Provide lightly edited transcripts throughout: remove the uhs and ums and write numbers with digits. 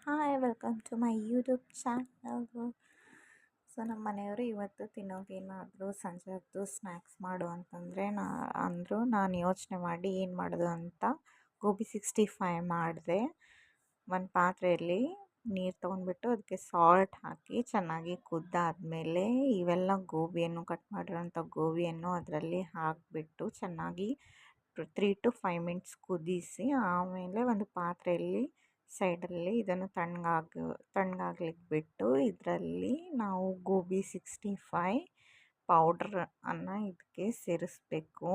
Hi welcome to my YouTube channel. ನಮ್ಮ ಮನೆಯವರು ಇವತ್ತು ತಿನ್ನೋಕೇನಾದರೂ ಸಂಜೆ ಹೊತ್ತು ಸ್ನ್ಯಾಕ್ಸ್ ಮಾಡು ಅಂತಂದರೆ ನಾನು ಯೋಚನೆ ಮಾಡಿ ಏನು ಮಾಡೋದು ಅಂತ ಗೋಬಿ 65 ಮಾಡಿದೆ. ಒಂದು ಪಾತ್ರೆಯಲ್ಲಿ ನೀರು ತೊಗೊಂಡ್ಬಿಟ್ಟು ಅದಕ್ಕೆ ಸಾಲ್ಟ್ ಹಾಕಿ ಚೆನ್ನಾಗಿ ಕುದ್ದಾದಮೇಲೆ ಇವೆಲ್ಲ ಕಟ್ ಮಾಡಿರೋಂಥ ಗೋಬಿಯನ್ನು ಅದರಲ್ಲಿ ಹಾಕಿಬಿಟ್ಟು ಚೆನ್ನಾಗಿ 3 to 5 ಮಿನಿಟ್ಸ್ ಕುದಿಸಿ, ಆಮೇಲೆ ಒಂದು ಪಾತ್ರೆಯಲ್ಲಿ ಸೈಡಲ್ಲಿ ಇದನ್ನು ತಣ್ಣಗಾಗ್ಲಿಕ್ಕೆ ಬಿಟ್ಟು ಇದರಲ್ಲಿ ನಾವು ಗೋಬಿ 65 ಪೌಡ್ರನ್ನು ಇದಕ್ಕೆ ಸೇರಿಸ್ಬೇಕು.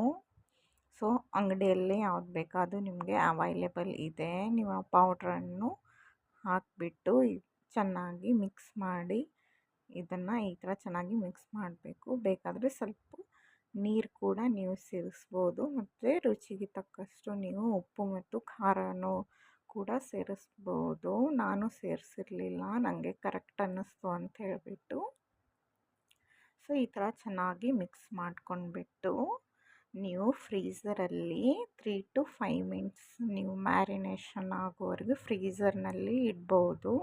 ಸೊ ಅಂಗಡಿಯಲ್ಲಿ ಯಾವ್ದು ಬೇಕೋ ಅದು ನಿಮಗೆ ಅವೈಲೇಬಲ್ ಇದೆ. ನೀವು ಆ ಪೌಡ್ರನ್ನು ಹಾಕಿಬಿಟ್ಟು ಚೆನ್ನಾಗಿ ಮಿಕ್ಸ್ ಮಾಡಿ ಇದನ್ನು ಈ ಥರ ಚೆನ್ನಾಗಿ ಮಿಕ್ಸ್ ಮಾಡಬೇಕು. ಬೇಕಾದರೆ ಸ್ವಲ್ಪ ನೀರು ಕೂಡ ನೀವು ಸೇರಿಸ್ಬೋದು, ಮತ್ತು ರುಚಿಗೆ ತಕ್ಕಷ್ಟು ನೀವು ಉಪ್ಪು ಮತ್ತು ಖಾರನೂ ಕೂಡ ಸೇರಿಸ್ಬೋದು. ನಾನು ಸೇರಿಸಿರಲಿಲ್ಲ, ನನಗೆ ಕರೆಕ್ಟ್ ಅನ್ನಿಸ್ತು ಅಂತ ಹೇಳಿಬಿಟ್ಟು. ಸೊ ಈ ಥರ ಚೆನ್ನಾಗಿ ಮಿಕ್ಸ್ ಮಾಡ್ಕೊಂಡ್ಬಿಟ್ಟು ನೀವು ಫ್ರೀಝರಲ್ಲಿ 3 to 5 ಮಿನಿಟ್ಸ್ ನೀವು ಮ್ಯಾರಿನೇಷನ್ ಆಗೋವರೆಗೂ ಫ್ರೀಝರ್ನಲ್ಲಿ ಇಡ್ಬೋದು.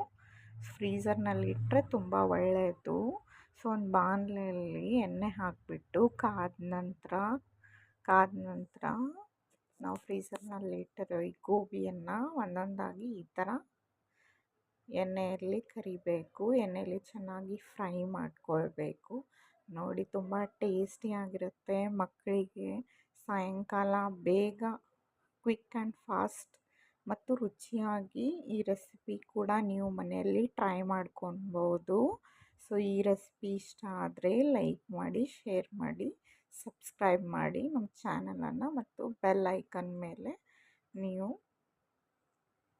ಫ್ರೀಝರ್ನಲ್ಲಿ ಇಟ್ಟರೆ ತುಂಬ ಒಳ್ಳೆಯದು. ಸೊ ಒಂದು ಬಾಣಲೆಯಲ್ಲಿ ಎಣ್ಣೆ ಹಾಕಿಬಿಟ್ಟು ಕಾದ ನಂತರ ನಾವು ಫ್ರೀಝರ್ನಲ್ಲಿ ಇಟ್ಟಿರೋ ಈ ಗೋಬಿಯನ್ನು ಒಂದೊಂದಾಗಿ ಈ ಥರ ಎಣ್ಣೆಯಲ್ಲಿ ಕರಿಬೇಕು. ಎಣ್ಣೆಯಲ್ಲಿ ಚೆನ್ನಾಗಿ ಫ್ರೈ ಮಾಡ್ಕೊಳ್ಬೇಕು. ನೋಡಿ, ತುಂಬ ಟೇಸ್ಟಿಯಾಗಿರುತ್ತೆ. ಮಕ್ಕಳಿಗೆ ಸಾಯಂಕಾಲ ಬೇಗ ಕ್ವಿಕ್ ಆ್ಯಂಡ್ ಫಾಸ್ಟ್ ಮತ್ತು ರುಚಿಯಾಗಿ ಈ ರೆಸಿಪಿ ಕೂಡ ನೀವು ಮನೆಯಲ್ಲಿ ಟ್ರೈ ಮಾಡ್ಕೊಳ್ಬೋದು. ಸೊ ಈ ರೆಸಿಪಿ ಇಷ್ಟ ಆದರೆ ಲೈಕ್ ಮಾಡಿ, ಶೇರ್ ಮಾಡಿ, ಸಬ್ಸ್ಕ್ರೈಬ್ ಮಾಡಿ ನಮ್ಮ ಚಾನಲನ್ನು, ಮತ್ತು ಬೆಲ್ ಐಕನ್ ಮೇಲೆ ನೀವು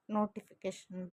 ನೋಟಿಫಿಕೇಷನ್